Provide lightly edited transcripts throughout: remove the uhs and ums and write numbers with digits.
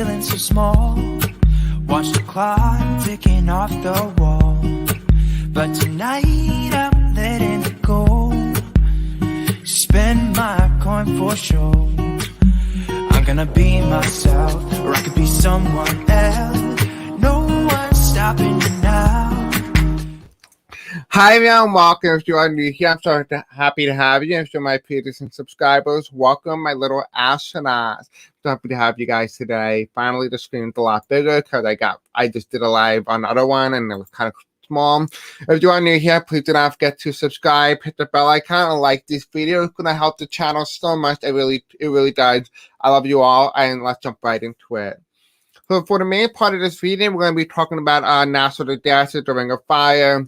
feeling so small. Watch the clock ticking off the wall. But tonight I'm letting it go. Spend my coin for sure. I'm gonna be myself, or I could be someone else. No one's stopping me now. Hi everyone, welcome. If you are new here, I'm so happy to have you. If you're my peers and subscribers, welcome my little astronauts. So happy to have you guys today. Finally, the screen's a lot bigger because I just did a live on the other one and it was kind of small. If you are new here, please do not forget to subscribe, hit the bell icon, and like these videos. It's gonna help the channel so much. It really does. I love you all, and let's jump right into it. So for the main part of this video, we're gonna be talking about natural disasters, the Ring of Fire.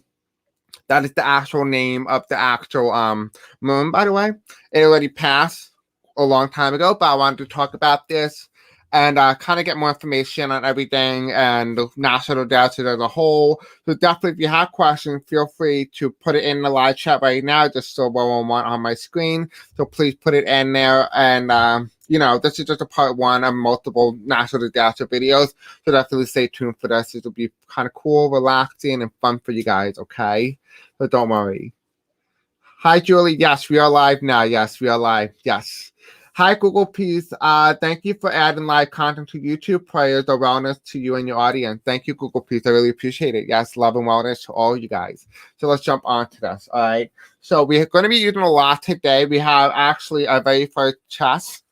That is the actual name of the actual moon, by the way. It already passed a long time ago, but I wanted to talk about this and kind of get more information on everything and the natural disasters as a whole. So definitely, if you have questions, feel free to put it in the live chat right now. Just so 111 on my screen. So please put it in there. And you know, this is just a part one of multiple natural disaster videos. So definitely stay tuned for this. It will be kind of cool, relaxing, and fun for you guys. Okay, so don't worry. Hi, Julie. Yes, we are live now. Yes, we are live. Yes. Hi, Google Peace. Thank you for adding live content to YouTube. Prayers of wellness to you and your audience. Thank you, Google Peace. I really appreciate it. Yes, love and wellness to all you guys. So let's jump on to this. All right. So we're going to be using a lot today. We have actually our very first chest.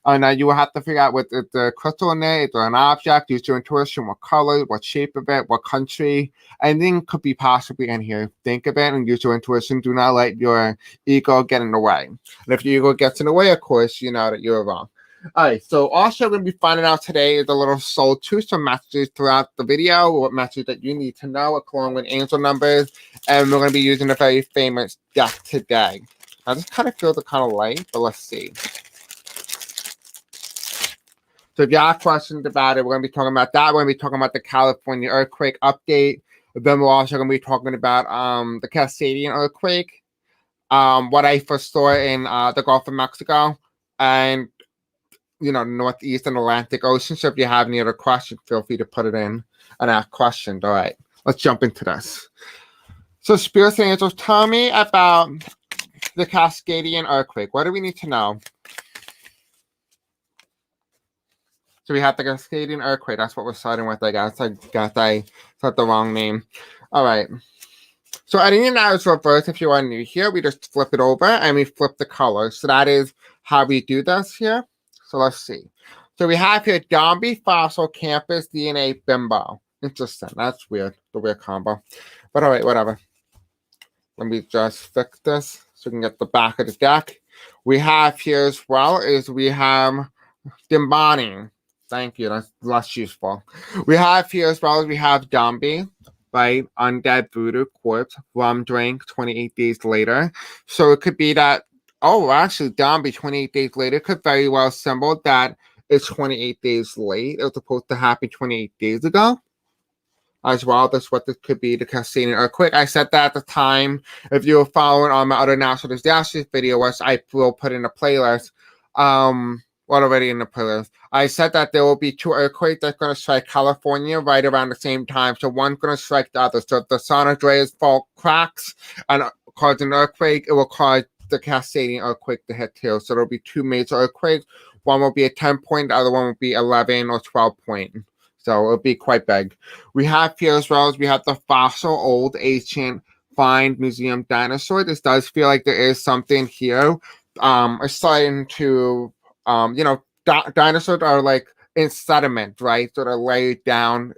Now you will have to figure out what the crystal in there. Is there an object? Use your intuition. What color? What shape of it? What country? Anything could be possibly in here. Think of it and use your intuition. Do not let your ego get in the way. And if your ego gets in the way, of course, you know that you're wrong. All right, so also we're going to be finding out today is a little soul to some messages throughout the video, what message that you need to know, along with angel numbers, and we're going to be using a very famous deck today. I just kind of feel the kind of light, but let's see. So if you have questions about it, we're going to be talking about that. We're going to be talking about the California earthquake update. Then we're also going to be talking about the Cascadia Earthquake, what I first saw in the Gulf of Mexico, and you know, Northeast and Atlantic Ocean. So if you have any other questions, feel free to put it in and ask questions. All right, let's jump into this. So Spirits and Angels, tell me about the Cascadian earthquake. What do we need to know? So we have the Cascadian earthquake. That's what we're starting with, I guess. I said the wrong name. All right. So anything that is reversed, if you are new here, we just flip it over and we flip the color. So that is how we do this here. So let's see. So we have here Dombey, Fossil, Campus, DNA, Bimbo. Interesting. That's weird. The weird combo. But all right, whatever. Let me just fix this so we can get the back of the deck. We have here as well is we have Dimbani. Thank you. That's less useful. We have here as well as we have Dombey, right? Undead Voodoo Corpse, Rum Drink, 28 days later. So it could be that, oh, actually, Dombey, 28 days later, could very well symbol that it's 28 days late. It was supposed to happen 28 days ago. As well, that's what this could be, the Cascadian earthquake. I said that at the time. If you were following on my other natural disasters video, which I will put in a playlist, already in the playlist, I said that there will be two earthquakes that's going to strike California right around the same time. So one's going to strike the other. So if the San Andreas Fault cracks and cause an earthquake, it will cause the Cascadian earthquake to hit too. So there'll be two major earthquakes. One will be a 10-point, the other one will be 11 or 12-point. So it'll be quite big. We have here as well as we have the fossil, old, ancient, find, museum dinosaur. This does feel like there is something here. It's starting to, you know, dinosaurs are like in sediment, right? So they're laid down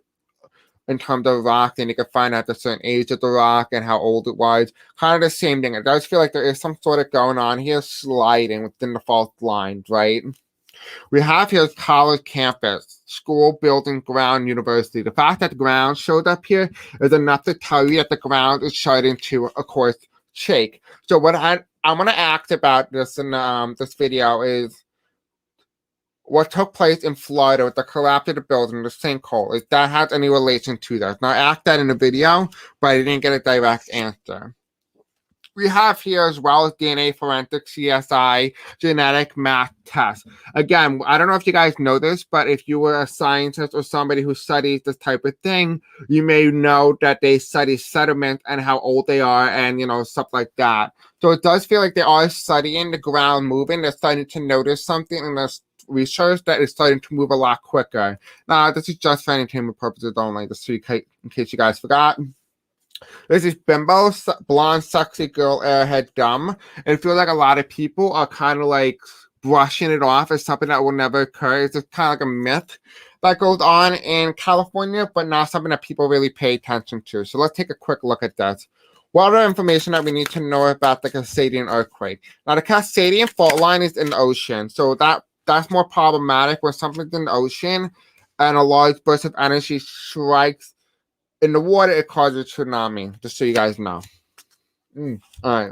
in terms of rock, and you can find out the certain age of the rock and how old it was. Kind of the same thing. It does feel like there is some sort of going on here, sliding within the fault lines, right? We have here college campus, school, building, ground, university. The fact that the ground showed up here is enough to tell you that the ground is starting to, of course, shake. So what I'm going to ask about this in this video is what took place in Florida with the collapse of the building, the sinkhole. If that has any relation to that. Now, I asked that in the video, but I didn't get a direct answer. We have here as well as DNA forensic CSI genetic math test. Again, I don't know if you guys know this, but if you were a scientist or somebody who studies this type of thing, you may know that they study sediment and how old they are and, stuff like that. So it does feel like they are studying the ground moving. They're starting to notice something in this research that is starting to move a lot quicker. Now, this is just for entertainment purposes only, just in case you guys forgot. There's this bimbo, blonde, sexy girl, airhead, dumb. And it feels like a lot of people are kind of like brushing it off as something that will never occur. It's just kind of like a myth that goes on in California, but not something that people really pay attention to. So let's take a quick look at that. What other information that we need to know about the Cascadia Earthquake? Now, the Cascadia fault line is in the ocean, so that's more problematic when something's in the ocean and a large burst of energy strikes in the water. It causes a tsunami, just so you guys know. All right.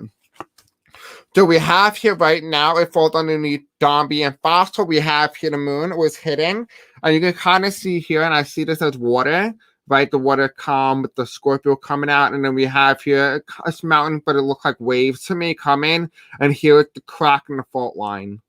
So we have here right now, it falls underneath Dombey and Fossil. We have here the moon was hidden. And you can kind of see here, and I see this as water, right? The water calm with the Scorpio coming out. And then we have here a mountain, but it looks like waves to me coming. And here is the crack in the fault line.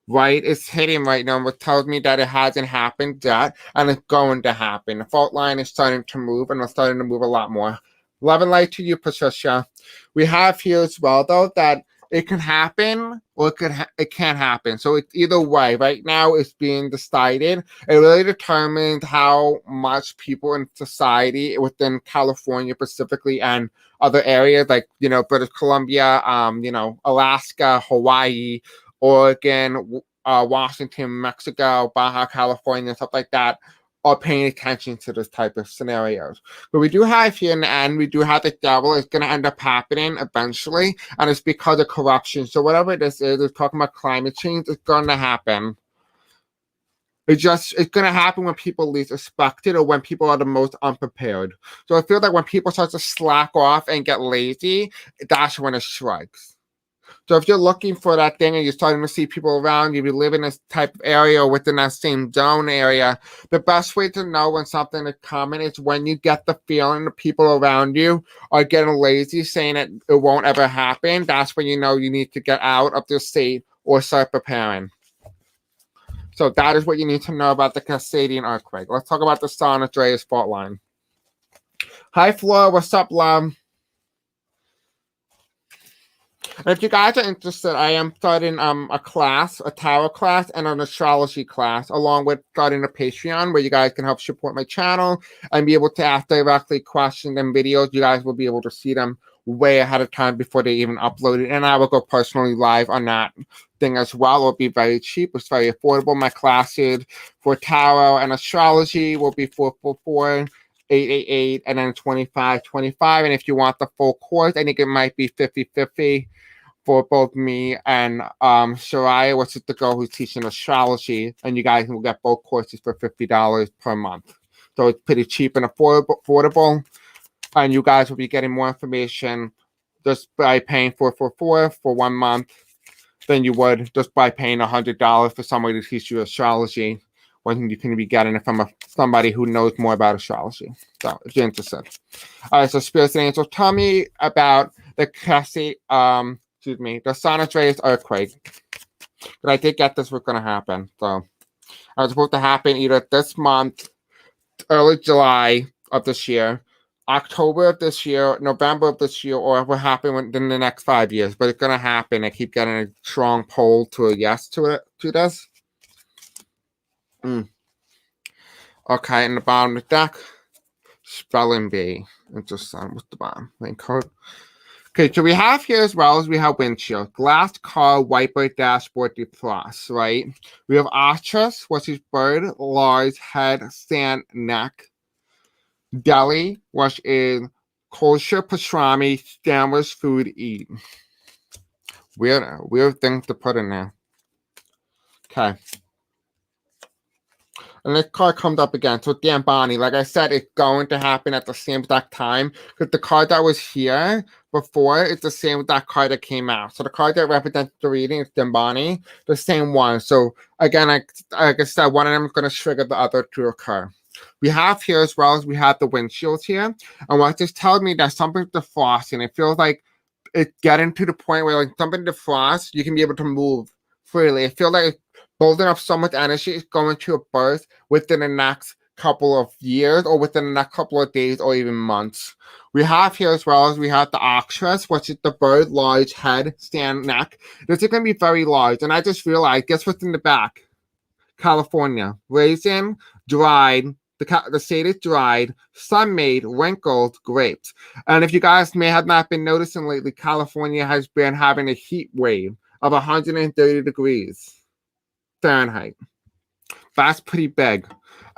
Right? It's hitting right now, which tells me that it hasn't happened yet, and it's going to happen. The fault line is starting to move, and it's starting to move a lot more. Love and light to you, Patricia. We have here as well, though, that it can happen or it can't happen. So it's either way. Right now, it's being decided. It really determines how much people in society within California specifically and other areas like, British Columbia, Alaska, Hawaii, Oregon, Washington, Mexico, Baja California, stuff like that, are paying attention to this type of scenarios. But we do have here in the end, we do have the devil. It's going to end up happening eventually, and it's because of corruption. So whatever this is, it's talking about climate change, it's going to happen. It's going to happen when people least expect it or when people are the most unprepared. So I feel like when people start to slack off and get lazy, that's when it strikes. So if you're looking for that thing and you're starting to see people around you, you live in this type of area or within that same zone area, the best way to know when something is coming is when you get the feeling the people around you are getting lazy, saying that it won't ever happen. That's when you know you need to get out of the state or start preparing. So that is what you need to know about the Cascadia Earthquake. Let's talk about the San Andreas fault line. Hi, Flora. What's up, love? And if you guys are interested, I am starting a class, a tarot class, and an astrology class, along with starting a Patreon where you guys can help support my channel and be able to ask directly questions and videos. You guys will be able to see them way ahead of time before they even upload it. And I will go personally live on that thing as well. It'll be very cheap. It's very affordable. My classes for tarot and astrology will be 444. 888 and then 2525. And if you want the full course, I think it might be 50-50 for both me and Shariah, which is the girl who's teaching astrology, and you guys will get both courses for $50 per month. So it's pretty cheap and affordable. And you guys will be getting more information just by paying $444 for 1 month than you would just by paying $100 for somebody to teach you astrology, when you can be getting it from somebody who knows more about astrology. So if you're interested. All right, so spirits and angels, tell me about the the San Andreas earthquake. But I did get this was going to happen. So it was supposed to happen either this month, early July of this year, October of this year, November of this year, or it will happen within the next 5 years. But it's going to happen. I keep getting a strong poll to a yes to this. Okay, in the bottom of the deck, spelling bee. Interesting. What's the bottom? Main code. Okay, so we have here as well as we have windshield, glass, car, wiper, dashboard, defrost, right? We have ostrich, which is bird, large, head, stand, neck. Deli, which is kosher, pastrami, sandwich, food, eat. Weird thing to put in there. Okay. And this card comes up again. So Dan Bonnie, like I said, it's going to happen at the same exact time. Because the card that was here before is the same exact card that came out. So the card that represents the reading is Dan Bonnie, the same one. So again, like I said, one of them is going to trigger the other to occur. We have here as well as we have the windshields here. And what this tells me that something's defrosting. It feels like it's getting to the point where like something defrosts, you can be able to move freely. I feel like it's building up so much energy is going to a burst within the next couple of years or within the next couple of days or even months. We have here as well as we have the oxus, which is the bird, large head, stand, neck. This is going to be very large. And I just realized, guess what's in the back? California. Raisin, dried, the state is dried, sun-made, wrinkled grapes. And if you guys may have not been noticing lately, California has been having a heat wave of 130 degrees Fahrenheit. That's pretty big.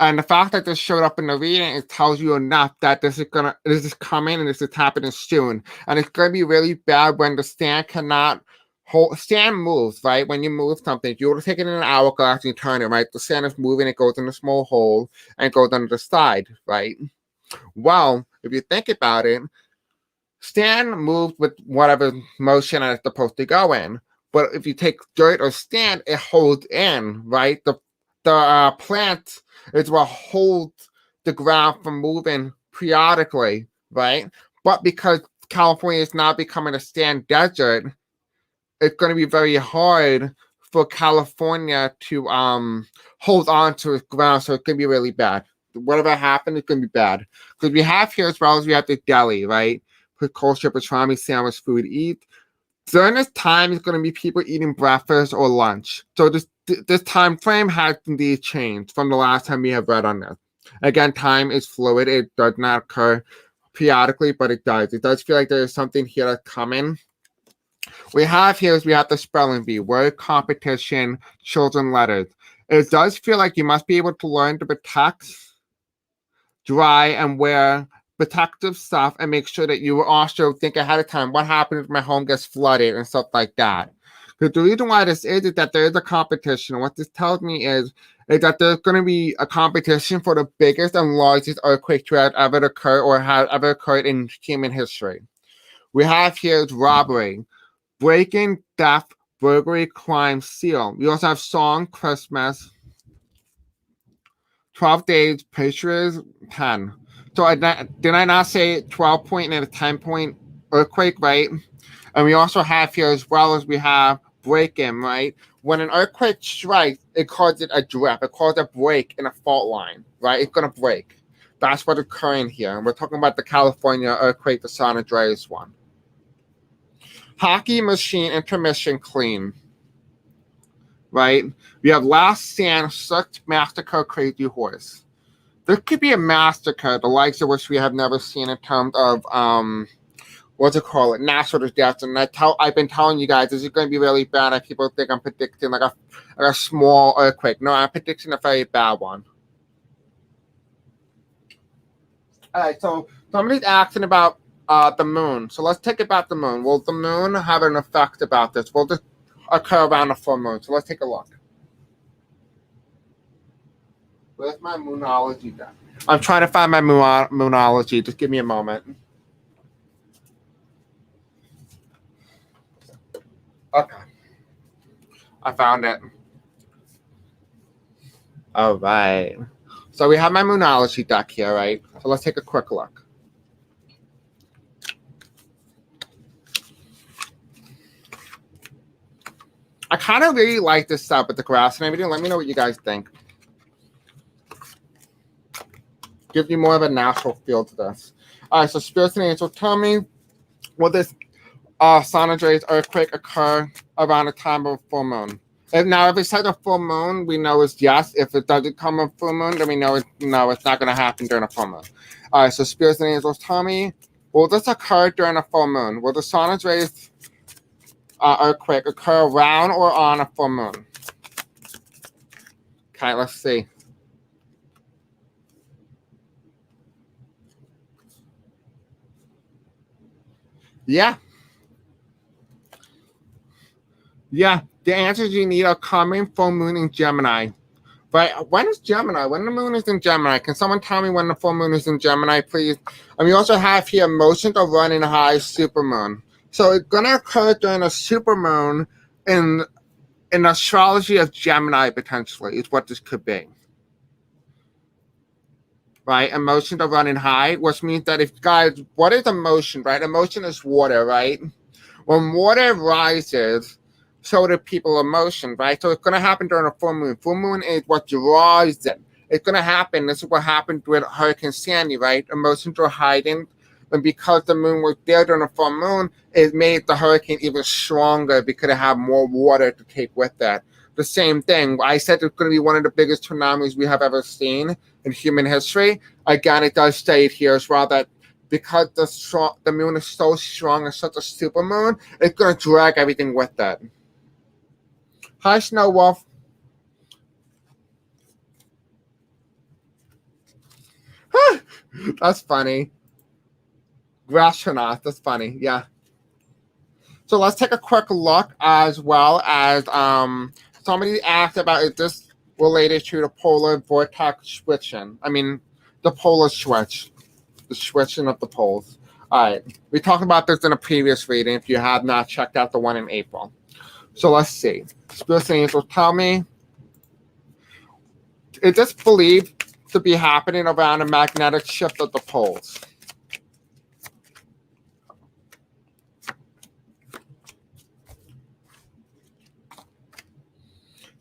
And the fact that this showed up in the reading, it tells you enough that this is coming and this is happening soon. And it's gonna be really bad when the stand cannot hold. Stand moves, right? When you move something, if you were to take it in an hourglass and you turn it, right? The stand is moving, it goes in a small hole and it goes under the side, right? Well, if you think about it, stand moves with whatever motion it's supposed to go in. But if you take dirt or stand, it holds in, right? The plant is what holds the ground from moving periodically, right? But because California is now becoming a stand desert, it's going to be very hard for California to hold on to its ground, so it can be really bad. Whatever happens, it's going to be bad. Because we have here as well as we have the deli, right? Put kosher pastrami sandwich food eat. During this time, it's going to be people eating breakfast or lunch. So this time frame has indeed changed from the last time we have read on this. Again, time is fluid. It does not occur periodically, but it does. It does feel like there is something here that's coming. We have here is we have the spelling bee, word competition, children letters. It does feel like you must be able to learn to protect, dry, and wear protective stuff and make sure that you also think ahead of time what happens if my home gets flooded and stuff like that. Because the reason why this is that there is a competition. What this tells me is that there's going to be a competition for the biggest and largest earthquake to have ever occurred or have ever occurred in human history. We have here is robbery, breaking, theft, burglary, crime, steal. We also have song, Christmas, 12 days, pictures, 10. So did I not say 12-point and a 10-point earthquake, right? And we also have here as well as we have break-in, right? When an earthquake strikes, it causes a drift. It causes a break in a fault line, right? It's going to break. That's what's occurring here. And we're talking about the California earthquake, the San Andreas one. Hockey machine intermission clean, right? We have last stand, such massacre, crazy horse. This could be a massacre, the likes of which we have never seen in terms of what's it called? Natural disaster. And I've been telling you guys this is going to be really bad. And people think I'm predicting like a small earthquake. No, I'm predicting a very bad one. All right, so somebody's asking about the moon. So let's take about the moon. Will the moon have an effect about this? Will this occur around the full moon? So let's take a look. Where's my moonology then? I'm trying to find my moonology. Just give me a moment. Okay. I found it. All right. So we have my moonology deck here, right? So let's take a quick look. I kind of really like this stuff with the grass and everything. Let me know what you guys think. Give you more of a natural feel to this. All right, so spirits and angels, tell me, will this San Andreas earthquake occur around the time of a full moon? If it says a full moon, we know it's yes. If it doesn't come a full moon, then we know it's not going to happen during a full moon. All right, so spirits and angels, tell me, will this occur during a full moon? Will the San Andreas earthquake occur around or on a full moon? Okay, let's see. Yeah. Yeah, the answers you need are coming full moon in Gemini. Right? When is Gemini? When the moon is in Gemini? Can someone tell me when the full moon is in Gemini, please? And we also have here motions of running high supermoon. So it's going to occur during a supermoon in astrology of Gemini, potentially, is what this could be. Right? Emotions are running high, which means that if guys, what is emotion, right? Emotion is water, right? When water rises, so do people emotion, right? So it's going to happen during a full moon. Full moon is what draws it. It's going to happen. This is what happened with Hurricane Sandy, right? Emotions were hiding. And because the moon was there during a full moon, it made the hurricane even stronger because it had more water to take with that. The same thing. I said it's going to be one of the biggest tsunamis we have ever seen in human history. Again, it does state here as well that because the moon is so strong and such a super moon, it's going to drag everything with it. Hi, Snow Wolf. That's funny. Astronauts, that's funny. Yeah. So let's take a quick look as well as somebody asked about, is this related to the polar vortex switching? I mean, the polar switch, the switching of the poles. All right. We talked about this in a previous reading if you have not checked out the one in April. So let's see. Spirit angels tell me, is this believed to be happening around a magnetic shift of the poles?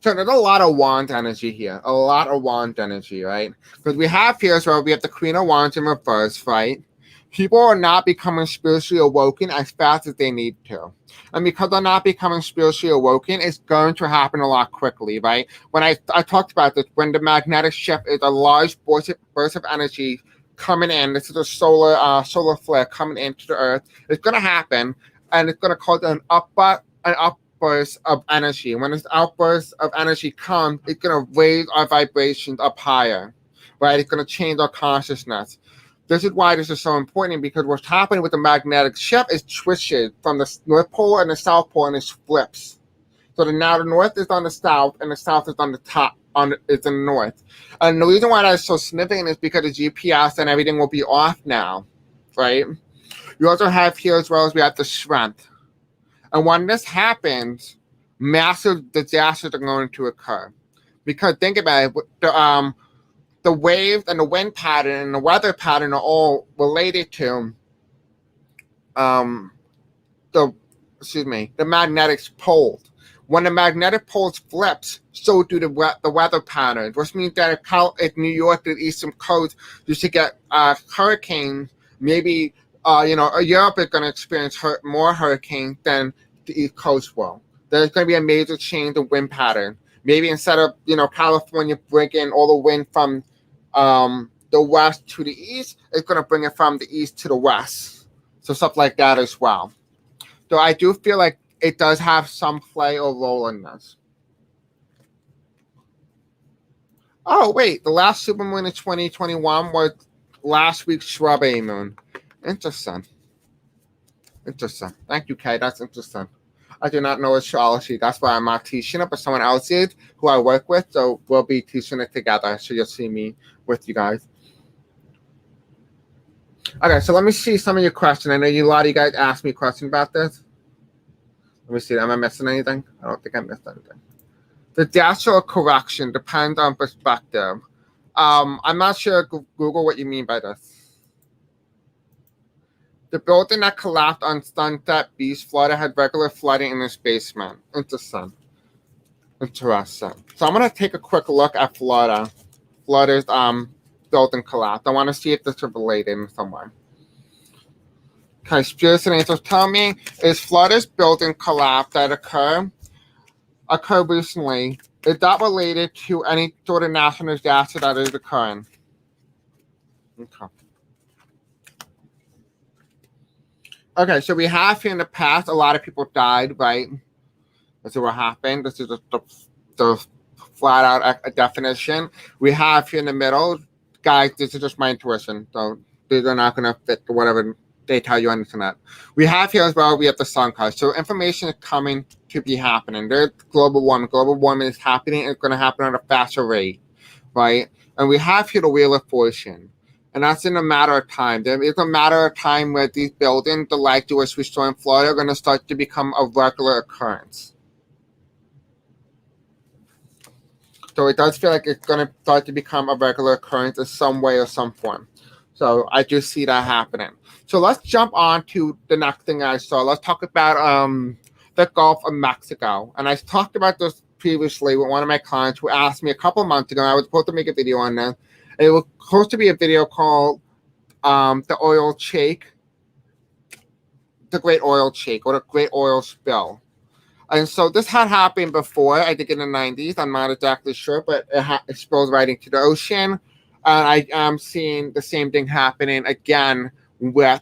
So there's a lot of wand energy here. A lot of wand energy, right? Because we have here as well, we have the Queen of Wands in reverse, right? People are not becoming spiritually awoken as fast as they need to. And because they're not becoming spiritually awoken, it's going to happen a lot quickly, right? When I talked about this, when the magnetic shift is a large burst of energy coming in, this is a solar flare coming into the earth, it's going to happen, and it's going to cause an outburst of energy. When this outburst of energy comes, it's going to raise our vibrations up higher, right? It's going to change our consciousness. This is why this is so important, because what's happening with the magnetic shift is twisted from the North Pole and the South Pole, and it flips. So now the North is on the South, and the South is on the top. It's in the North. And the reason why that's so significant is because the GPS and everything will be off now, right? You also have here as well as we have the strength. And when this happens, massive disasters are going to occur. Because think about it, the waves and the wind pattern and the weather pattern are all related to the magnetic poles. When the magnetic poles flips, so do the weather patterns, which means that if New York, the eastern coast, used to get hurricanes, maybe Europe is going to experience more hurricanes than the East Coast will. There's going to be a major change in wind pattern. Maybe instead of California bringing all the wind from the west to the east, it's going to bring it from the east to the west. So stuff like that as well. So I do feel like it does have some play or role in this. Oh, wait. The last supermoon in 2021 was last week's strawberry moon. Interesting. Thank you, Kay. That's interesting. I do not know astrology. That's why I'm not teaching it, but someone else did who I work with. So we'll be teaching it together. So you'll see me with you guys. Okay, so let me see some of your questions. I know a lot of you guys asked me a question about this. Let me see. Am I missing anything? I don't think I missed anything. The dasher correction depends on perspective. I'm not sure, Google, what you mean by this. The building that collapsed on Sunset Beach, Florida, had regular flooding in its basement. Interesting. So I'm going to take a quick look at Florida. Florida's building collapse. I want to see if this is related in some way. Okay, spirits and angels tell me, is Florida's building collapse that occurred recently, is that related to any sort of national disaster that is occurring? Okay. Okay, so we have here in the past, a lot of people died, right? This is what happened. This is the flat out definition. We have here in the middle, guys, this is just my intuition. So these are not going to fit whatever they tell you on the internet. We have here as well, we have the sun card. So information is coming to be happening. There's global warming. Global warming is happening. It's going to happen at a faster rate, right? And we have here the Wheel of Fortune. And that's in a matter of time. It's a matter of time where these buildings, the like to which we saw in Florida, are going to start to become a regular occurrence. So it does feel like it's going to start to become a regular occurrence in some way or some form. So I do see that happening. So let's jump on to the next thing I saw. Let's talk about the Gulf of Mexico. And I talked about this previously with one of my clients who asked me a couple months ago. I was supposed to make a video on this. It was supposed to be a video called the oil shake, the great oil shake, or the great oil spill. And so this had happened before, I think in the 90s. I'm not exactly sure, but it spills right into the ocean. And I am seeing the same thing happening again with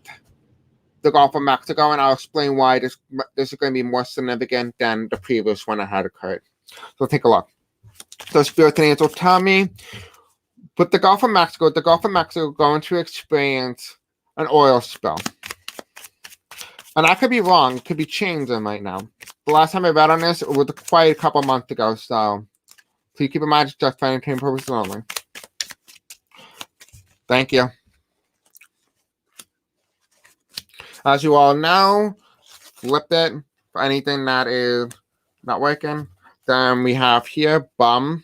the Gulf of Mexico, and I'll explain why this is going to be more significant than the previous one that had occurred. So take a look. So Spirit Angel tell me, with the Gulf of Mexico going to experience an oil spill. And I could be wrong. It could be changing right now. The last time I read on this, it was quite a couple months ago. So please keep in mind, it's just for entertainment purposes only. Thank you. As you all know, flip it for anything that is not working. Then we have here, bum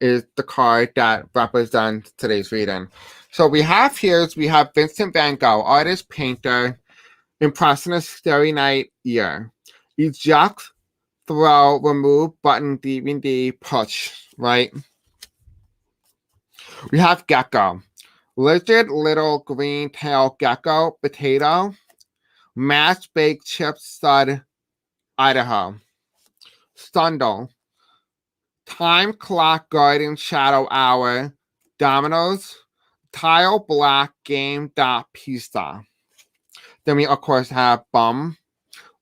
is the card that represents today's reading. So we have here, we have Vincent van Gogh, artist, painter, impressionist, Starry Night year. Eject, throw, remove, button, DVD, push, right? We have gecko. Lizard, little green tail gecko, potato. Mashed baked chip stud, Idaho. Stundle. Time clock garden shadow hour, dominoes. Tile black game dot pizza. Then we of course have bum,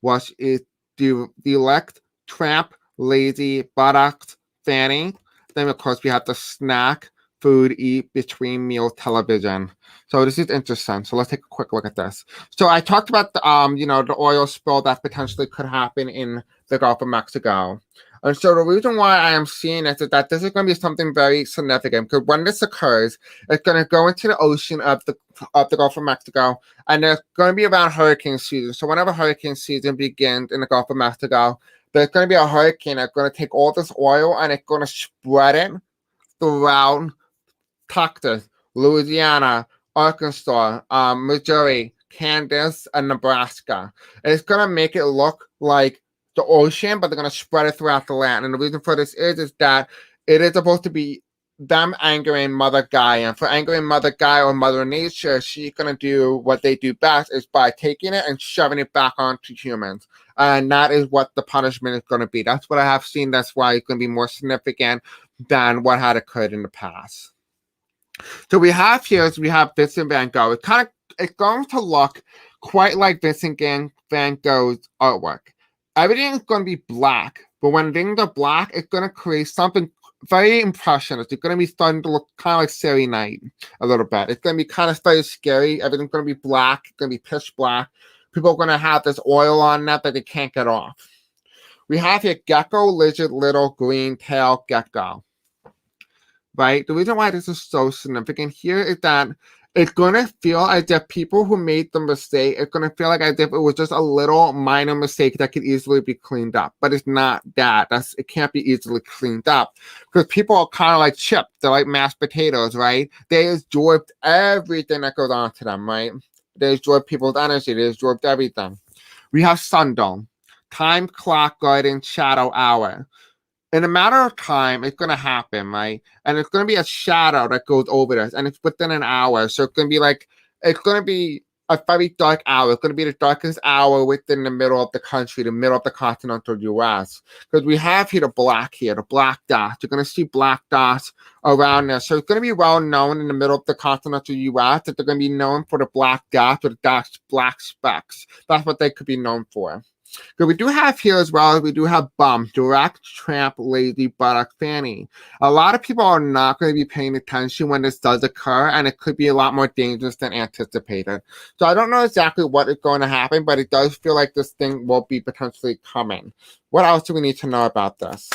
which is the elect, tramp, lazy, buttocks, fanny. Then of course we have the snack, food, eat, between meal, television. So this is interesting. So let's take a quick look at this. So I talked about the the oil spill that potentially could happen in the Gulf of Mexico. And so the reason why I am seeing this is that this is going to be something very significant, because when this occurs, it's going to go into the ocean of the Gulf of Mexico, and it's going to be around hurricane season. So whenever hurricane season begins in the Gulf of Mexico, there's going to be a hurricane that's going to take all this oil and it's going to spread it throughout Texas, Louisiana, Arkansas, Missouri, Kansas, and Nebraska. And it's going to make it look like the ocean, but they're going to spread it throughout the land. And the reason for this is that it is supposed to be them angering Mother Gaia. And for angering Mother Gaia or Mother Nature, she's going to do what they do best, is by taking it and shoving it back onto humans. And that is what the punishment is going to be. That's what I have seen. That's why it's going to be more significant than what had occurred in the past. So we have here, we have Vincent van Gogh. It's going to look quite like Vincent van Gogh's artwork. Everything is going to be black, but when things are black, it's going to create something very impressionist. It's going to be starting to look kind of like Starry Night a little bit. It's going to be kind of very scary. Everything's going to be black. It's going to be pitch black. People are going to have this oil on that they can't get off. We have here gecko, lizard, little green tail gecko. Right? The reason why this is so significant here is that it's going to feel as if people who made the mistake, it's going to feel like as if it was just a little minor mistake that could easily be cleaned up. But it's not that. It can't be easily cleaned up. Because people are kind of like chips. They're like mashed potatoes, right? They absorb everything that goes on to them, right? They absorb people's energy. They absorb everything. We have sundown. Time clock garden shadow hour. In a matter of time, it's going to happen, right? And it's going to be a shadow that goes over this, and it's within an hour. So it's going to be a very dark hour. It's going to be the darkest hour within the middle of the country, the middle of the continental U.S. Because we have here the black dots. You're going to see black dots around there. So it's going to be well known in the middle of the continental U.S. that they're going to be known for the black dots or the black specks. That's what they could be known for. So we do have here as well, we do have bum, direct, tramp, lazy, buttock, fanny. A lot of people are not going to be paying attention when this does occur, and it could be a lot more dangerous than anticipated. So I don't know exactly what is going to happen, but it does feel like this thing will be potentially coming. What else do we need to know about this?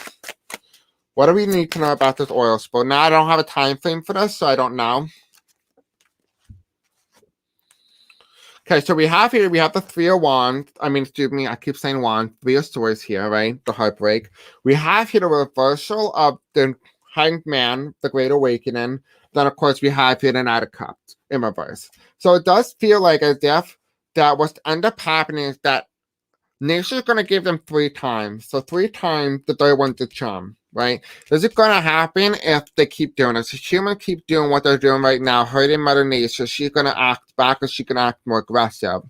What do we need to know about this oil spill? Now, I don't have a time frame for this, so I don't know. Okay, so we have the Three of Wands. I keep saying Wands. Three of Swords here, right? The heartbreak. We have here the reversal of the Hanged Man, the Great Awakening. Then, of course, we have here the Knight of Cups. in reverse. So it does feel like as if that what's end up happening is that nature's going to give them 3 times. So 3 times the third one's the charm, right? This is going to happen if they keep doing it. So humans keep doing what they're doing right now, hurting Mother Nature. She's going to act back, or she's going to act more aggressive.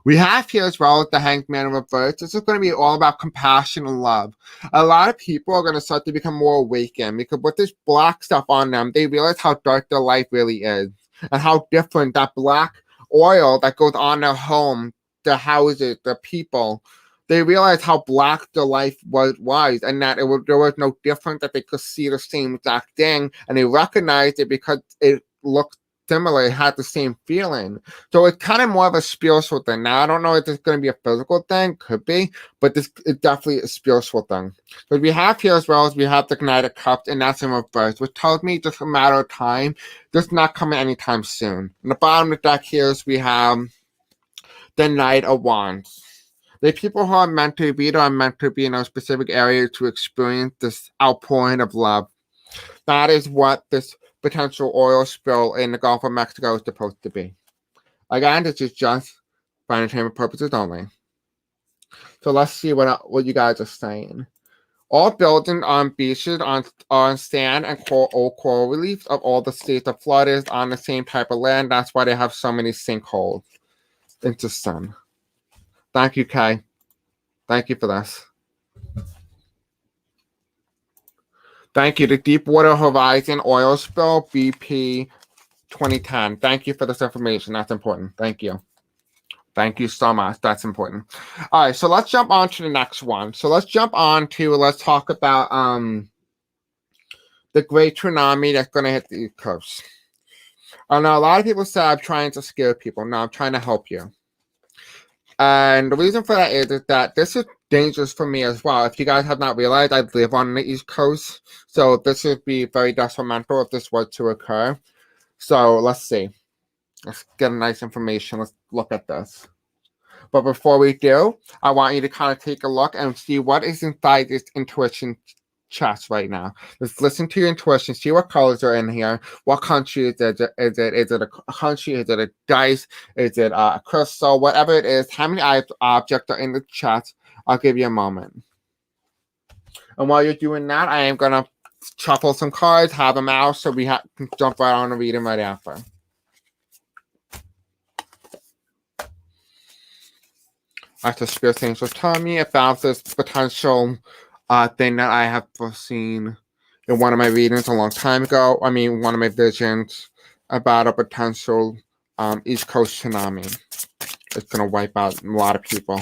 We have here as well the Hanged Man in reverse. This is going to be all about compassion and love. A lot of people are going to start to become more awakened because with this black stuff on them, they realize how dark their life really is and how different that black oil that goes on their home, the houses, the people, they realized how black the life was and that there was no difference, that they could see the same exact thing, and they recognized it because it looked similar, it had the same feeling. So it's kind of more of a spiritual thing. Now, I don't know if it's going to be a physical thing, could be, but this is definitely a spiritual thing. What we have here as well as we have the Knight of Cups, and that's in reverse, which tells me just a matter of time. This is not coming anytime soon. In the bottom of the deck here is we have the Knight of Wands. The people who are meant to be are meant to be in a specific area to experience this outpouring of love. That is what this potential oil spill in the Gulf of Mexico is supposed to be. Again, this is just for entertainment purposes only. So let's see what you guys are saying. All buildings on beaches, on sand and old coral reefs of all the states of Florida is on the same type of land. That's why they have so many sinkholes. Interesting. Thank you, Kay. Thank you for this. Thank you. The Deepwater Horizon oil spill, BP 2010. Thank you for this information. That's important. Thank you. Thank you so much. That's important. All right, so let's jump on to the next one. So let's talk about the great tsunami that's going to hit the East Coast. I know a lot of people say I'm trying to scare people. No, I'm trying to help you. And the reason for that is that this is dangerous for me as well. If you guys have not realized, I live on the East Coast, so this would be very detrimental if this were to occur. So let's see. Let's get a nice information. Let's look at this. But before we do, I want you to kind of take a look and see what is inside this intuition chest right now. Let's listen to your intuition, see what colors are in here, what country is it? Is it a country? Is it a dice? Is it a crystal? Whatever it is, how many objects are in the chest? I'll give you a moment. And while you're doing that, I am going to shuffle some cards, have them out, so we can jump right on and read them right after. As the Spirit Angels tell me about this potential thing that I have foreseen in one of my readings a long time ago. I mean, one of my visions about a potential East Coast tsunami. It's going to wipe out a lot of people.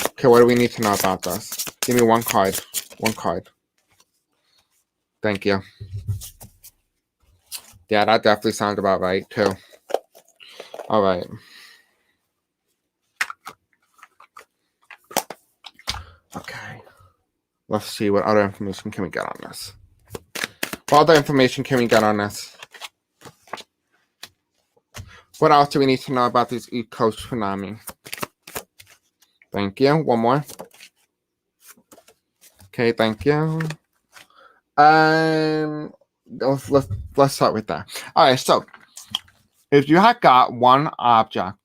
Okay, what do we need to know about this? Give me one card. One card. Thank you. Yeah, that definitely sounds about right, too. All right. Okay. Let's see what other information can we get on this. What other information can we get on this? What else do we need to know about this East Coast tsunami? Thank you. One more. Okay, thank you. Let's start with that. All right, so if you had got one object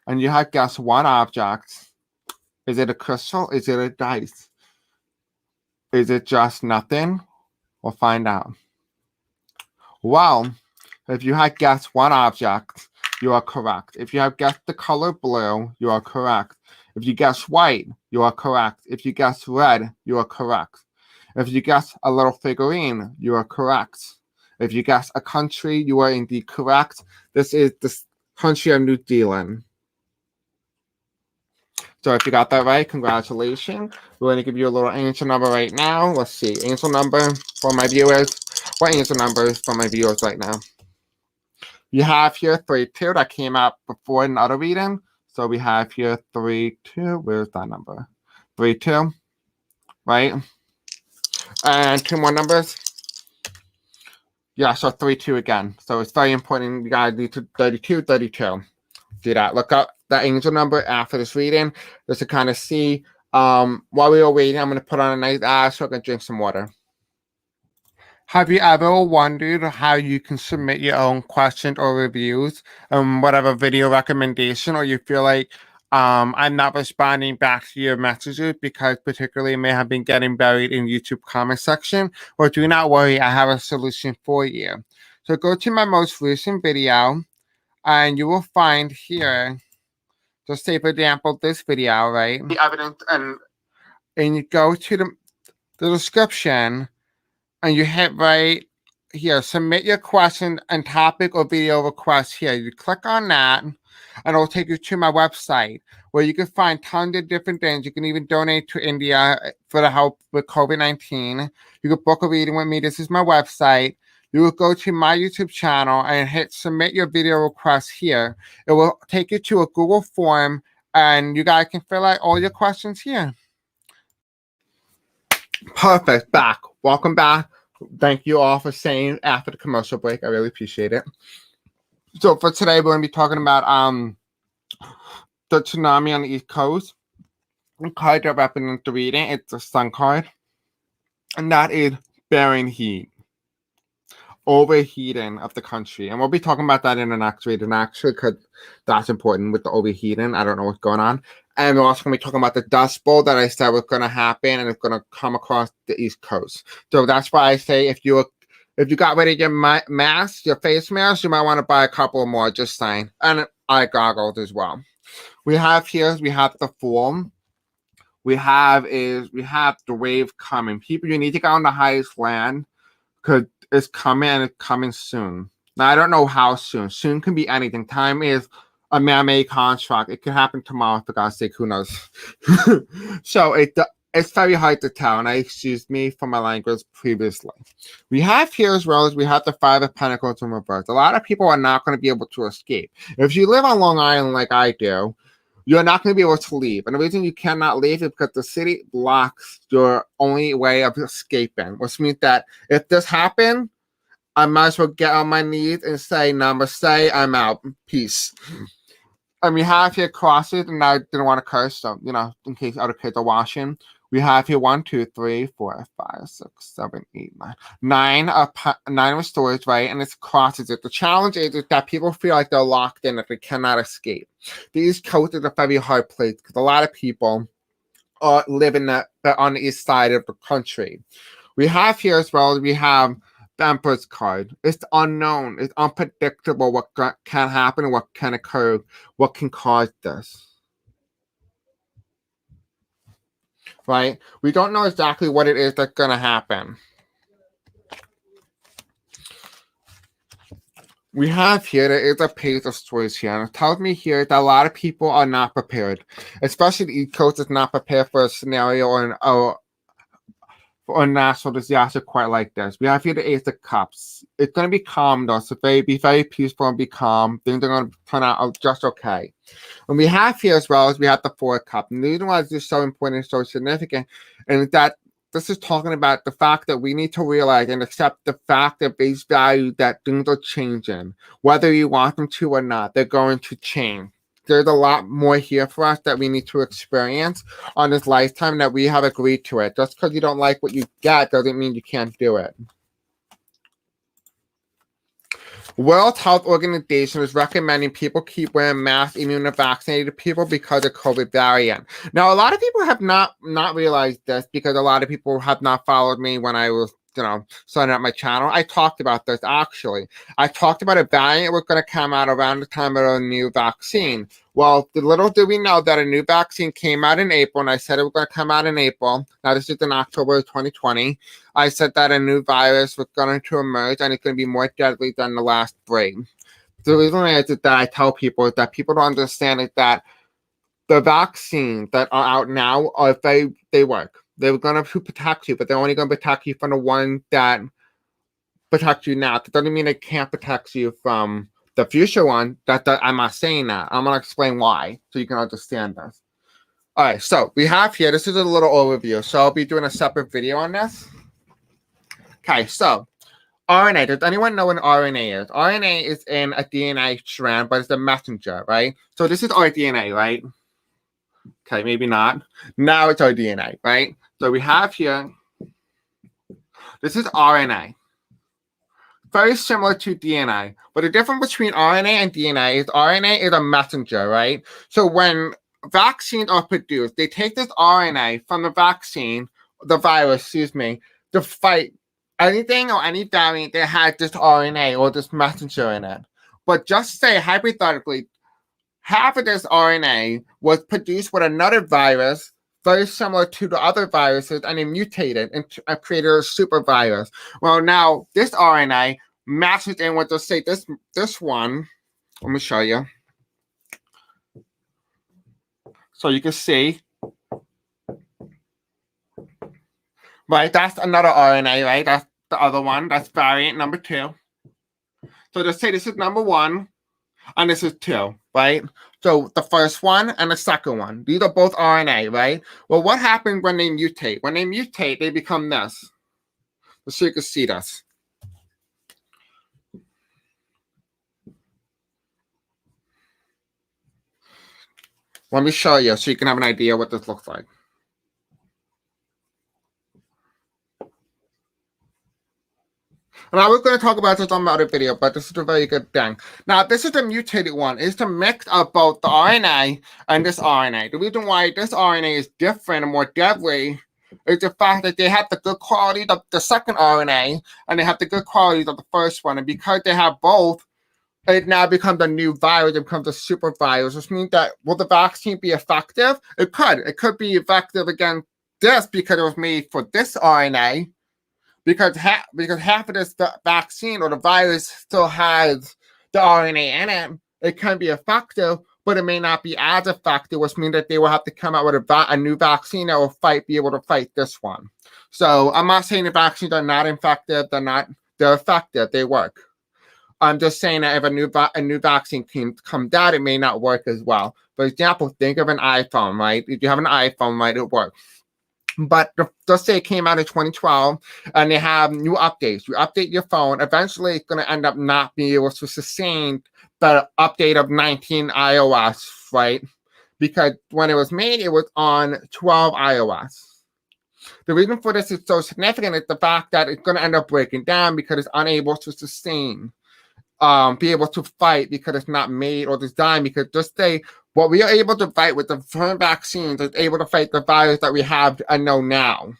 and you had guessed one object, is it a crystal? Is it a dice? Is it just nothing? We'll find out. Well, if you had guessed one object, you are correct. If you have guessed the color blue, you are correct. If you guess white, you are correct. If you guess red, you are correct. If you guess a little figurine, you are correct. If you guess a country, you are indeed correct. This is the country of New Zealand. So if you got that right, congratulations. We're going to give you a little angel number right now. Let's see. Angel number for my viewers. What angel number is for my viewers right now? You have here 32 that came out before another reading. So we have here 32. Where's that number? 32. Right? And 2 more numbers. Yeah, so 32 again. So it's very important. You guys need to 32, 32. Do that. Look up that angel number after this reading just to kind of see. While we were waiting, I'm going to put on a nice so I can drink some water. Have you ever wondered how you can submit your own questions or reviews, whatever video recommendation, or you feel like I'm not responding back to your messages because particularly it may have been getting buried in YouTube comment section? Well, do not worry, I have a solution for you. So go to my most recent video and you will find here, just say for example, this video, right? The evidence and you go to the description and you hit right here, submit your question and topic or video request here. You click on that and it'll take you to my website where you can find tons of different things. You can even donate to India for the help with COVID-19. You can book a reading with me. This is my website. You will go to my YouTube channel and hit submit your video request here. It will take you to a Google form and you guys can fill out all your questions here. Perfect. Back. Welcome back. Thank you all for staying after the commercial break. I really appreciate it. So for today, we're going to be talking about the tsunami on the East Coast. The card that represents the reading, it's a sun card. And that is bearing heat. Overheating of the country. And we'll be talking about that in the next reading, actually, because that's important with the overheating. I don't know what's going on. And we're also going to be talking about the Dust Bowl that I said was going to happen and it's going to come across the East Coast. So that's why I say if you got rid of your mask, your face mask, you might want to buy a couple more, just saying. And eye goggles as well. We have the form. We have the wave coming. People, you need to go on the highest land because it's coming and it's coming soon. Now, I don't know how soon. Soon can be anything. Time is a man-made construct. It could happen tomorrow, for God's sake, who knows? So it's very hard to tell, and I excuse me for my language previously. We have here as well as we have the Five of Pentacles in reverse. A lot of people are not going to be able to escape. If you live on Long Island like I do, you're not going to be able to leave. And the reason you cannot leave is because the city blocks your only way of escaping, which means that if this happened, I might as well get on my knees and say, namaste, I'm out. Peace. And we have here crosses, and I didn't want to curse, so, in case other kids are watching. We have here 1, 2, 3, 4, 5, 6, 7, 8, 9. Nine restores, right? And it's crosses it. The challenge is that people feel like they're locked in, that they cannot escape. The East Coast is a very hard place because a lot of people are living on the east side of the country. We have here as well, we have the Emperor's card. It's unknown. It's unpredictable what can happen, what can occur, what can cause this. Right? We don't know exactly what it is that's going to happen. We have here, there is a page of stories here, and it tells me here that a lot of people are not prepared. Especially the East Coast is not prepared for a scenario or a natural disaster quite like this. We have here the Ace of Cups. It's going to be calm though, so be very peaceful and be calm. Things are going to turn out just okay. And we have here as well as we have the Four of Cups. And the reason why this is so important and so significant is that this is talking about the fact that we need to realize and accept the fact at base value that things are changing. Whether you want them to or not, they're going to change. There's a lot more here for us that we need to experience on this lifetime that we have agreed to it. Just because you don't like what you get doesn't mean you can't do it. World Health Organization is recommending people keep wearing masks, even the vaccinated people, because of COVID variant. Now, a lot of people have not realized this because a lot of people have not followed me when I was starting up my channel. I talked about this actually. I talked about a variant was going to come out around the time of a new vaccine. Well, little did we know that a new vaccine came out in April, and I said it was going to come out in April. Now, this is in October of 2020. I said that a new virus was going to emerge, and it's going to be more deadly than the last three. The reason is that I tell people is that people don't understand is that the vaccines that are out now they work. They were going to protect you, but they're only going to protect you from the one that protect you now. That doesn't mean they can't protect you from the future one. I'm not saying that. I'm going to explain why so you can understand this. All right, so we have here, this is a little overview. So I'll be doing a separate video on this. Okay, so RNA. Does anyone know what RNA is? RNA is in a DNA strand, but it's a messenger, right? So this is our DNA, right? Okay, maybe not. Now it's our DNA, right? So we have here, this is RNA. very similar to DNA. But the difference between RNA and DNA is RNA is a messenger, right? So when vaccines are produced, they take this RNA from the vaccine, the virus, excuse me, to fight anything or any variant that had this RNA or this messenger in it. But just say, hypothetically, half of this RNA was produced with another virus very similar to the other viruses, and it mutated and created a super virus. Well, now this RNA matches in with, let's say, this one. Let me show you. So you can see, right, that's another RNA, right? That's the other one. That's variant number 2. So let's say this is number 1, and this is 2, right? So the first one and the second one, these are both RNA, right? Well, what happens when they mutate? When they mutate, they become this. So you can see this. Let me show you so you can have an idea what this looks like. And I was going to talk about this on my other video, but this is a very good thing. Now, this is the mutated one. It's the mix of both the RNA and this RNA. The reason why this RNA is different and more deadly is the fact that they have the good qualities of the second RNA and they have the good qualities of the first one. And because they have both, it now becomes a new virus. It becomes a super virus, which means that will the vaccine be effective? It could. It could be effective against this because it was made for this RNA. Because half of this vaccine or the virus still has the RNA in it, it can be effective, but it may not be as effective, which means that they will have to come out with a new vaccine that will be able to fight this one. So I'm not saying the vaccines are not effective. They're effective. They work. I'm just saying that if a new vaccine comes out, it may not work as well. For example, think of an iPhone, right? If you have an iPhone, right, it works. But let's say it came out in 2012 and they have new updates. You update your phone, eventually it's going to end up not being able to sustain the update of 19 iOS, right? Because when it was made, it was on 12 iOS. The reason for this is so significant is the fact that it's going to end up breaking down because it's unable to sustain, be able to fight because it's not made or designed. Because just say what we are able to fight with the current vaccines is able to fight the virus that we have and know now.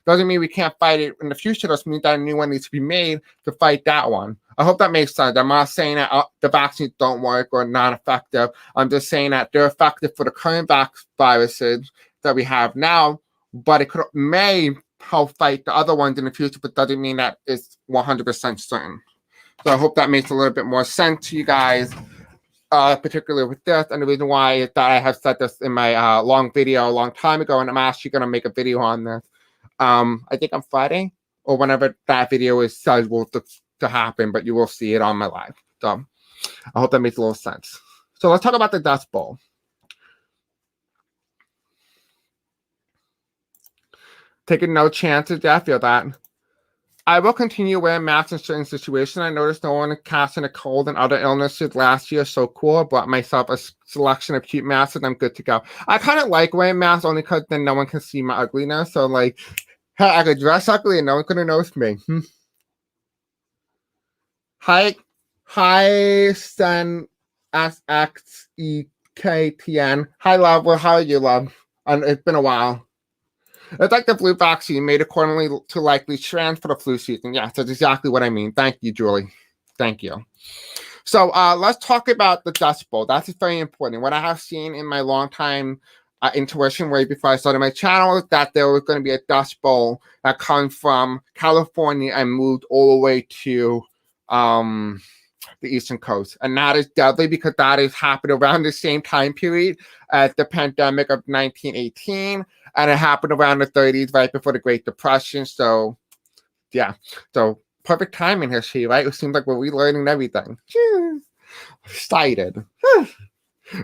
Doesn't mean we can't fight it in the future. Doesn't mean that a new one needs to be made to fight that one. I hope that makes sense. I'm not saying that the vaccines don't work or not effective. I'm just saying that they're effective for the current viruses that we have now, but it may help fight the other ones in the future, but doesn't mean that it's 100% certain. So I hope that makes a little bit more sense to you guys, particularly with this. And the reason why is that I have said this in my long video a long time ago, and I'm actually going to make a video on this. I think on Friday or whenever that video is scheduled to happen, but you will see it on my live. So I hope that makes a little sense. So let's talk about the Dust Bowl. Taking no chances. Yeah, I feel that. I will continue wearing masks in certain situations. I noticed no one catching a cold and other illnesses last year. So cool. I bought myself a selection of cute masks and I'm good to go. I kind of like wearing masks only because then no one can see my ugliness. So like, hey, I could dress ugly and no one could notice me. Hi, Sen SXEKTN. Hi, love. Well, how are you, love? And it's been a while. It's like the flu vaccine made accordingly to likely trends for the flu season. Yes, that's exactly what I mean. Thank you, Julie. Thank you. So let's talk about the Dust Bowl. That's very important. What I have seen in my long time intuition way before I started my channel is that there was going to be a Dust Bowl that comes from California and moved all the way to the Eastern Coast. And that is deadly because that is happened around the same time period as the pandemic of 1918. And it happened around the 30s, right before the Great Depression. So, yeah. So, perfect timing history, right? It seems like we're relearning everything. Excited.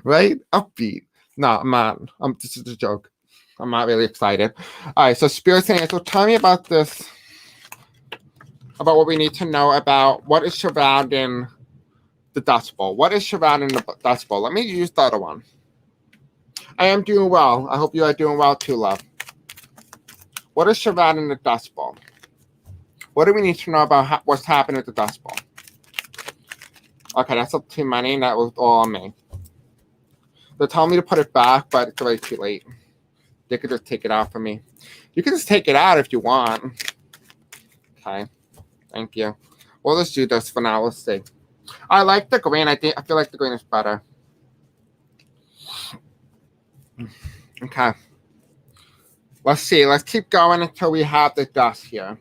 Right? Upbeat. No, I'm not. This is a joke. I'm not really excited. All right, so Spirit and Angel, tell me about this, about what we need to know about what is surrounding the Dust Bowl. What is surrounding the Dust Bowl? Let me use the other one. I am doing well. I hope you are doing well too, love. What is surrounding the Dust Bowl? What do we need to know about what's happening with the Dust Bowl? Okay, that's up to money. That was all on me. They're telling me to put it back, but it's already too late. They could just take it out for me. You can just take it out if you want. Okay, thank you. We'll just do this for now. Let's see. I like the green. I feel like the green is better. Okay. Let's see. Let's keep going until we have the dust here.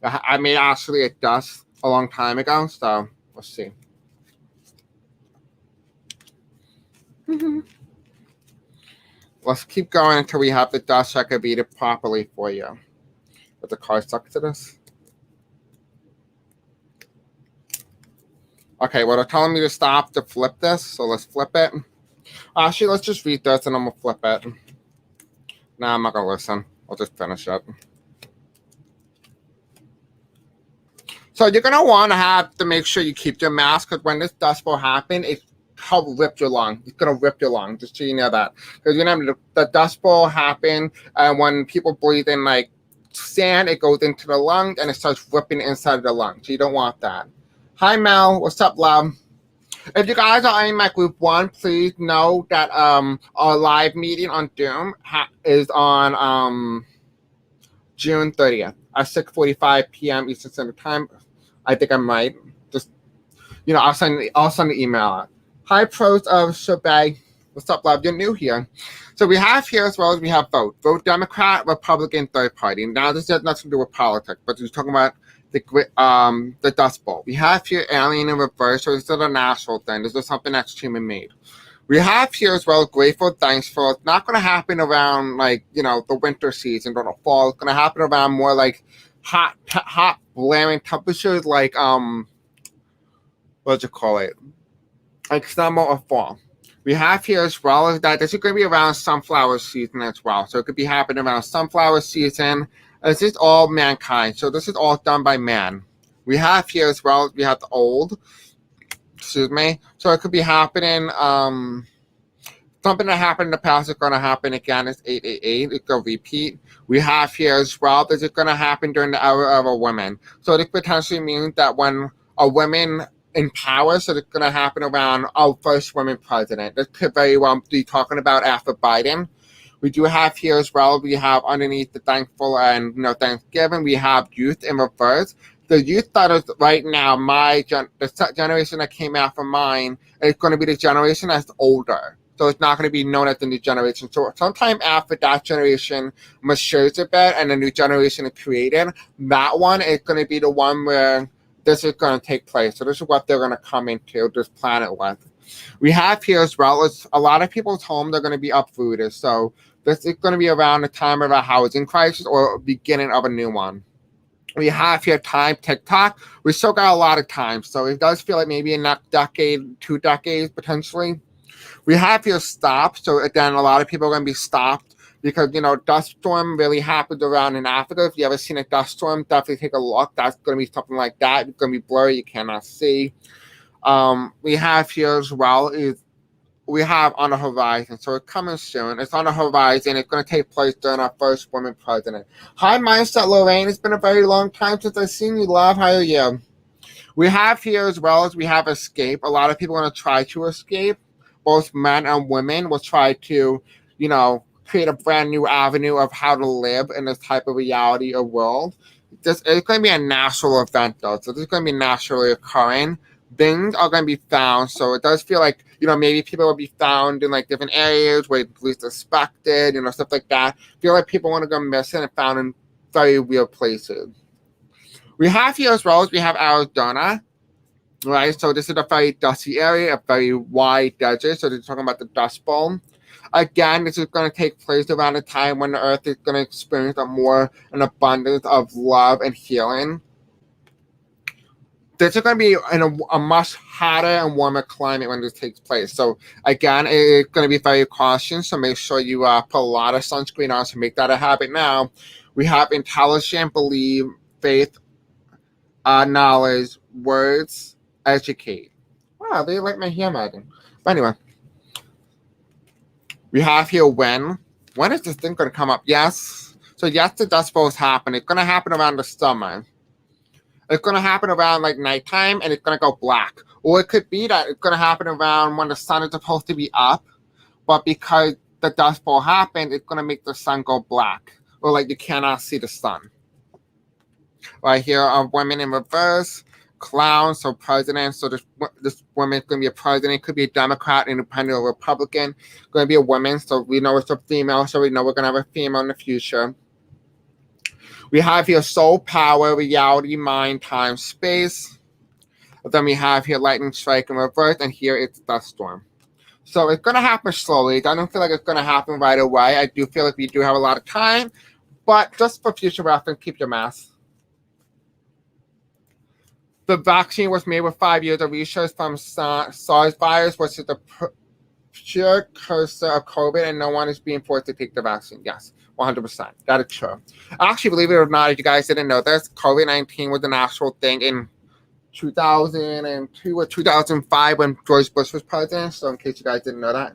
I made actually a dust a long time ago, so let's see. Let's keep going until we have the dust so I can read it properly for you. But the card stuck to this. Okay, well, they're telling me to stop to flip this, so let's flip it. Actually, let's just read this and I'm going to flip it. Nah, I'm not going to listen. I'll just finish it. So you're going to want to have to make sure you keep your mask, because when this dust will happen, it help rip your lung. It's going to rip your lung, just so you know that. Because you know, the dust bowl happen, and when people breathe in like sand, it goes into the lung and it starts ripping inside of the lung. So you don't want that. Hi Mel, what's up, love? If you guys are in my group 1, please know that our live meeting on Doom is on June 30th at 6:45 p.m. Eastern Standard Time. I think I'm right. Just I'll send the email out. Hi, pros of Shebay. What's up, love? You're new here. So we have here as well as we have vote. Vote Democrat, Republican, third party. Now this has nothing to do with politics, but we're talking about the Dust Bowl. We have here Alien in Reverse, so this is a national thing. This is something that's human made. We have here as well Grateful, Thankful. It's not going to happen around the winter season or the fall. It's going to happen around more like hot, blaring temperatures, like what do you call it? Like summer or fall. We have here as well as that this is going to be around sunflower season as well. So it could be happening around sunflower season. This is all mankind. So this is all done by man. We have here as well, we have the old. Excuse me. So it could be happening. Something that happened in the past is going to happen again. It's 888. It's going to repeat. We have here as well, this is going to happen during the era of a woman. So this potentially means that when a woman in power, so it's going to happen around our first woman president. This could very well be talking about after Biden. We do have here as well, we have underneath the thankful and Thanksgiving, we have youth in reverse. The youth that is right now, the generation that came after mine, is going to be the generation that's older. So it's not going to be known as the new generation. So sometime after that generation matures a bit and the new generation is created, that one is going to be the one where this is going to take place. So this is what they're going to come into this planet with. We have here as well as a lot of people's homes are going to be uprooted. So this is going to be around the time of a housing crisis or beginning of a new one. We have here time TikTok. We still got a lot of time. So it does feel like maybe in that decade, 2 decades potentially. We have here stop. So again, a lot of people are going to be stopped because, dust storm really happens around in Africa. If you ever seen a dust storm, definitely take a look. That's going to be something like that. It's going to be blurry. You cannot see. We have here as well is we have on the horizon. So it's coming soon. It's on the horizon. It's going to take place during our first woman president. Hi, Mindset Lorraine. It's been a very long time since I've seen you, love. How are you? We have here as well as we have escape. A lot of people are going to try to escape. Both men and women will try to, create a brand new avenue of how to live in this type of reality or world. It's going to be a natural event, though. So this is going to be naturally occurring. Things are going to be found. So it does feel like, maybe people will be found in like different areas where it's least suspected, stuff like that. I feel like people want to go missing and found in very weird places. We have here as well as we have Arizona. Right, so this is a very dusty area, a very wide desert. So they're talking about the Dust Bowl. Again, this is going to take place around the time when the Earth is going to experience an abundance of love and healing. This is going to be in a much hotter and warmer climate when this takes place. So again, it's going to be very cautious. So make sure you put a lot of sunscreen on. So make that a habit now. We have intelligent, believe, faith, knowledge, words, educate. Wow, they like my handwriting. But anyway, we have here when. When is this thing going to come up? Yes. So yes, the Dust Bowl is happening. It's going to happen around the summer. It's going to happen around like nighttime and it's going to go black. Or it could be that it's going to happen around when the sun is supposed to be up, but because the dust bowl happened, it's going to make the sun go black. Or like you cannot see the sun. Right here are women in reverse, clowns, so president. So this woman's going to be a president. Could be a Democrat, Independent, or Republican. Going to be a woman, so we know it's a female, so we know we're going to have a female in the future. We have here soul, power, reality, mind, time, space. Then we have here lightning strike in reverse, and here it's dust storm. So it's going to happen slowly. I don't feel like it's going to happen right away. I do feel like we do have a lot of time, but just for future reference, keep your mask. The vaccine was made with 5 years of research from SARS virus, which is the precursor of COVID, and no one is being forced to take the vaccine. Yes, 100%. That is true. Actually, believe it or not, if you guys didn't know this, COVID-19 was an actual thing in 2002 or 2005 when George Bush was president. So in case you guys didn't know that.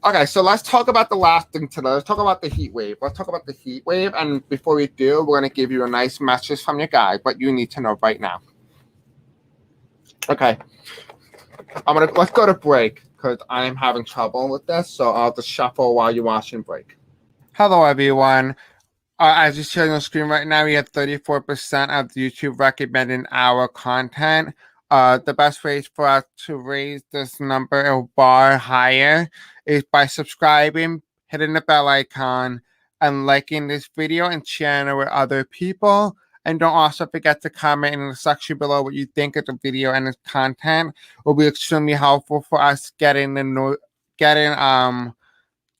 Okay, so let's talk about the last thing today. Let's talk about the heat wave. Let's talk about the heat wave. And before we do, we're going to give you a nice message from your guide, what you need to know right now. Okay. Let's go to break because I'm having trouble with this. So I'll just shuffle while you're watching break. Hello, everyone. As you see on the screen right now, we have 34% of YouTube recommending our content. The best way for us to raise this number or bar higher is by subscribing, hitting the bell icon, and liking this video and sharing it with other people. And don't also forget to comment in the section below what you think of the video and its content. It will be extremely helpful for us getting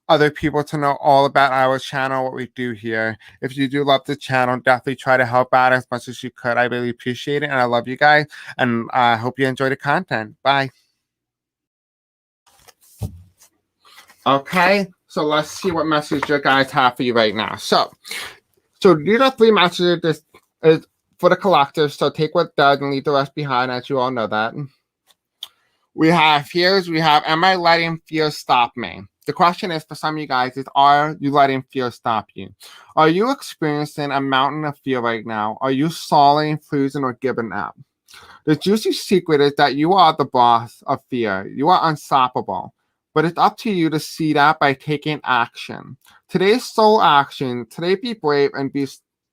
other people to know all about our channel, what we do here. If you do love the channel, definitely try to help out as much as you could. I really appreciate it, and I love you guys, and I hope you enjoy the content. Bye. Okay, so let's see what message you guys have for you right now. So these are 3 messages. This is for the collective, so take what does and leave the rest behind, as you all know that. We have, am I letting fear stop me? The question is, for some of you guys, is are you letting fear stop you? Are you experiencing a mountain of fear right now? Are you stalling, freezing, or giving up? The juicy secret is that you are the boss of fear. You are unstoppable. But it's up to you to see that by taking action. Today's soul action. Today be brave and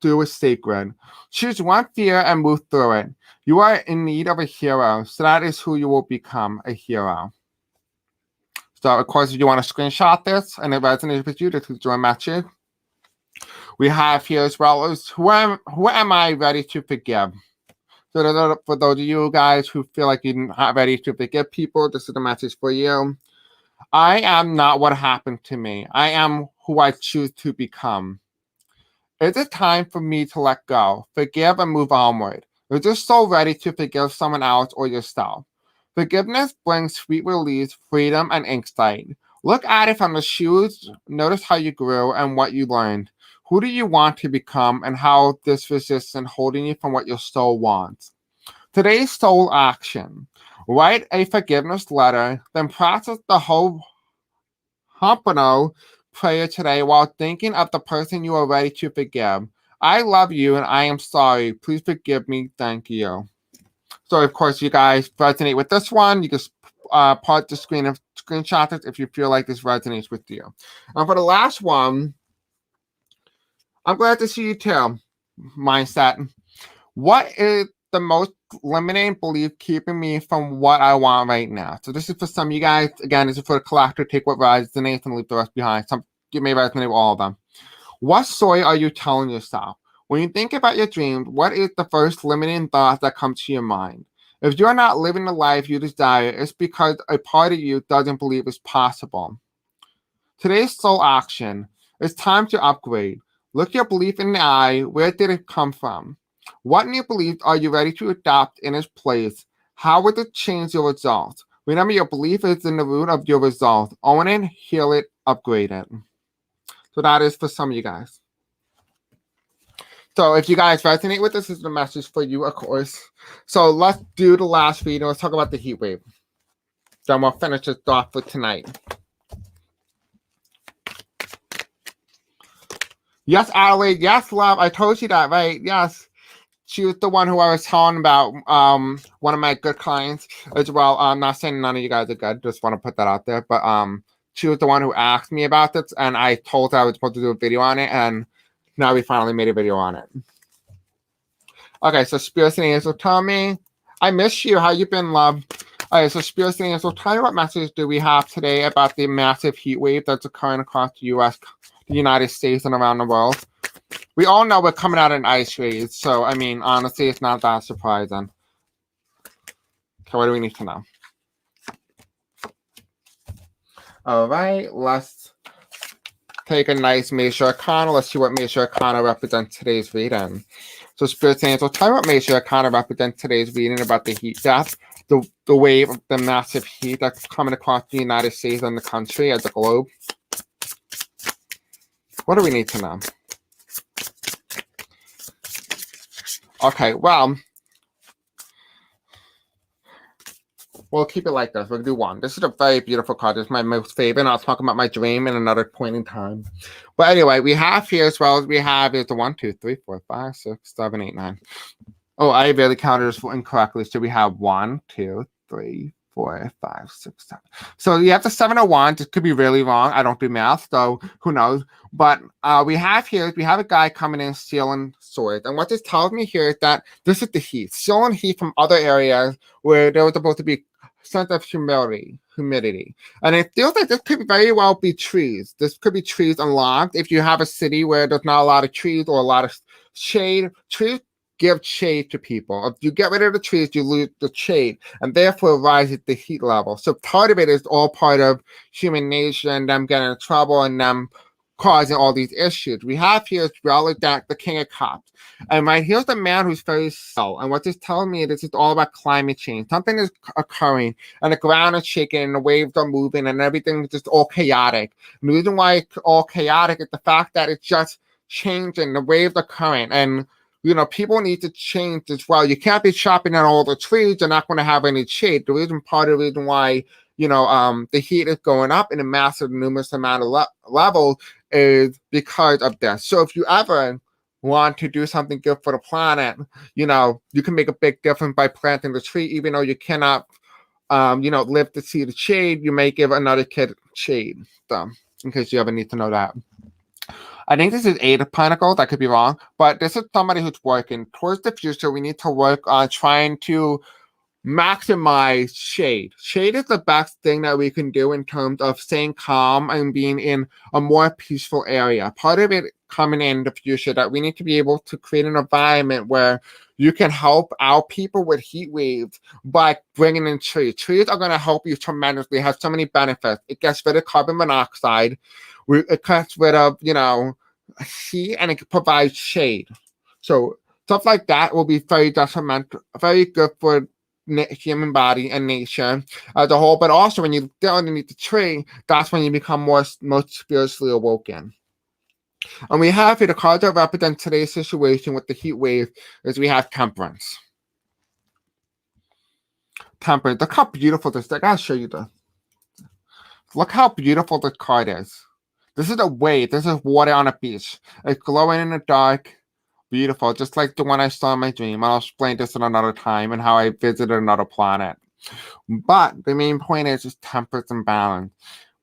do is sacred. Choose one fear and move through it. You are in need of a hero, so that is who you will become, a hero. So, of course, if you want to screenshot this and it resonates with you, this is your message. We have here as well as who am I ready to forgive? So for those of you guys who feel like you're not ready to forgive people, this is the message for you. I am not what happened to me. I am who I choose to become. Is it time for me to let go, forgive, and move onward? Is you so ready to forgive someone else or yourself? Forgiveness brings sweet release, freedom, and insight. Look at it from the shoes. Notice how you grew and what you learned. Who do you want to become and how this resistance holding you from what your soul wants? Today's soul action. Write a forgiveness letter, then process the whole Ho'oponopono prayer today while thinking of the person you are ready to forgive. I love you and I am sorry. Please forgive me. Thank you. So, of course, you guys resonate with this one. You just pause the screen and screenshot it if you feel like this resonates with you. And for the last one, I'm glad to see you too. Mindset. What is the most limiting belief keeping me from what I want right now? So this is for some of you guys. Again, this is for the collector. Take what resonates and leave the rest behind. Some you may resonate with all of them. What story are you telling yourself? When you think about your dreams, what is the first limiting thought that comes to your mind? If you're not living the life you desire, it's because a part of you doesn't believe it's possible. Today's soul action. It's time to upgrade. Look your belief in the eye. Where did it come from? What new beliefs are you ready to adopt in its place? How would it change your results? Remember, your belief is in the root of your result. Own it, heal it, upgrade it. So that is for some of you guys. So if you guys resonate with this is the message for you, of course. So let's do the last video. Let's talk about the heat wave. Then we'll finish this off for tonight. Yes, Adelaide. Yes, love. I told you that, right? Yes. She was the one who I was telling about, one of my good clients as well. I'm not saying none of you guys are good, just want to put that out there. But she was the one who asked me about this, and I told her I was supposed to do a video on it, and now we finally made a video on it. Okay, so Spirits and Angels, tell me, I miss you. How you been, love? All right, so Spirits and Angels, tell me what message do we have today about the massive heat wave that's occurring across the U.S., the United States, and around the world. We all know we're coming out in ice rays, so I mean, honestly, it's not that surprising. Okay, what do we need to know? All right, let's take a nice Major Arcana. Let's see what Major Arcana represents today's reading. So, Spirit Angel, tell me what Major Arcana represents today's reading about the heat death, the wave of the massive heat that's coming across the United States and the country as a globe. What do we need to know? Okay, well, we'll keep it like this. We'll do one. This is a very beautiful card. This is my most favorite. I'll talk about my dream in another point in time. But anyway, we have here as well as we have is the 1, 2, 3, 4, 5, 6, 7, 8, 9. Oh, I really counted this incorrectly. So we have 1, 2, 3, 4, 5, 6, 7. So you have the 7 of Wands. It could be really wrong. I don't do math, so who knows? But we have a guy coming in stealing swords. And what this tells me here is that this is the heat. Stealing heat from other areas where there was supposed to be sense of humidity. And it feels like this could very well be trees. This could be trees unlocked. If you have a city where there's not a lot of trees or a lot of shade, trees give shade to people. If you get rid of the trees, you lose the shade, and therefore rises the heat level. So part of it is all part of human nature and them getting in trouble and them causing all these issues. We have here as well as that the King of Cups. And right here's the man who's very slow. And what this telling me is it's all about climate change. Something is occurring and the ground is shaking and the waves are moving and everything is just all chaotic. And the reason why it's all chaotic is the fact that it's just changing. The waves are current and people need to change as well. You can't be chopping down all the trees. You're not going to have any shade. Part of the reason why, the heat is going up in a massive, numerous amount of levels is because of this. So if you ever want to do something good for the planet, you can make a big difference by planting the tree, even though you cannot, live to see the shade. You may give another kid shade. So, in case you ever need to know that. I think this is 8 of Pentacles. I could be wrong, but this is somebody who's working towards the future. We need to work on trying to maximize shade. Shade is the best thing that we can do in terms of staying calm and being in a more peaceful area. Part of it coming in the future that we need to be able to create an environment where you can help out people with heat waves by bringing in trees. Trees are going to help you tremendously. It has so many benefits. It gets rid of carbon monoxide. It gets rid of, heat, and it provides shade. So stuff like that will be very detrimental, very good for human body and nature as a whole. But also when you get underneath the tree, that's when you become most spiritually awoken. And we have here the cards that represent today's situation with the heat wave is we have Temperance. Temperance. Look how beautiful this is. I gotta show you this. Look how beautiful this card is. This is a wave. This is water on a beach. It's glowing in the dark. Beautiful. Just like the one I saw in my dream. I'll explain this in another time and how I visited another planet. But the main point is temperance and balance.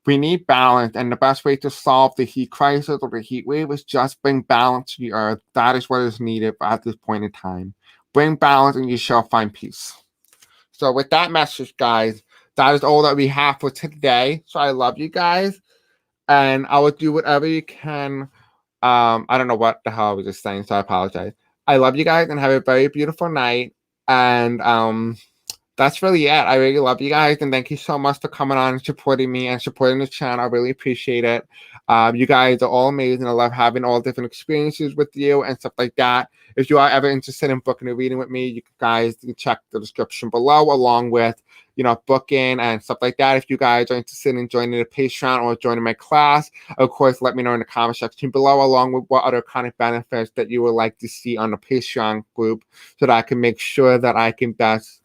We need balance, and the best way to solve the heat crisis or the heat wave is just bring balance to the earth. That is what is needed at this point in time. Bring balance and you shall find peace. So with that message, guys, that is all that we have for today. So I love you guys. And I will do whatever you can. I don't know what the hell I was just saying, so I apologize. I love you guys and have a very beautiful night. And that's really it. I really love you guys. And thank you so much for coming on and supporting me and supporting the channel. I really appreciate it. You guys are all amazing. I love having all different experiences with you and stuff like that. If you are ever interested in booking a reading with me, you guys can check the description below along with booking and stuff like that. If you guys are interested in joining the Patreon or joining my class, of course, let me know in the comment section below, along with what other kind of benefits that you would like to see on the Patreon group so that I can make sure that I can best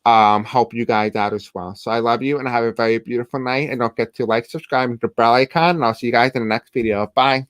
help you guys out as well. So I love you and have a very beautiful night. And don't forget to like, subscribe, and the bell icon. And I'll see you guys in the next video. Bye.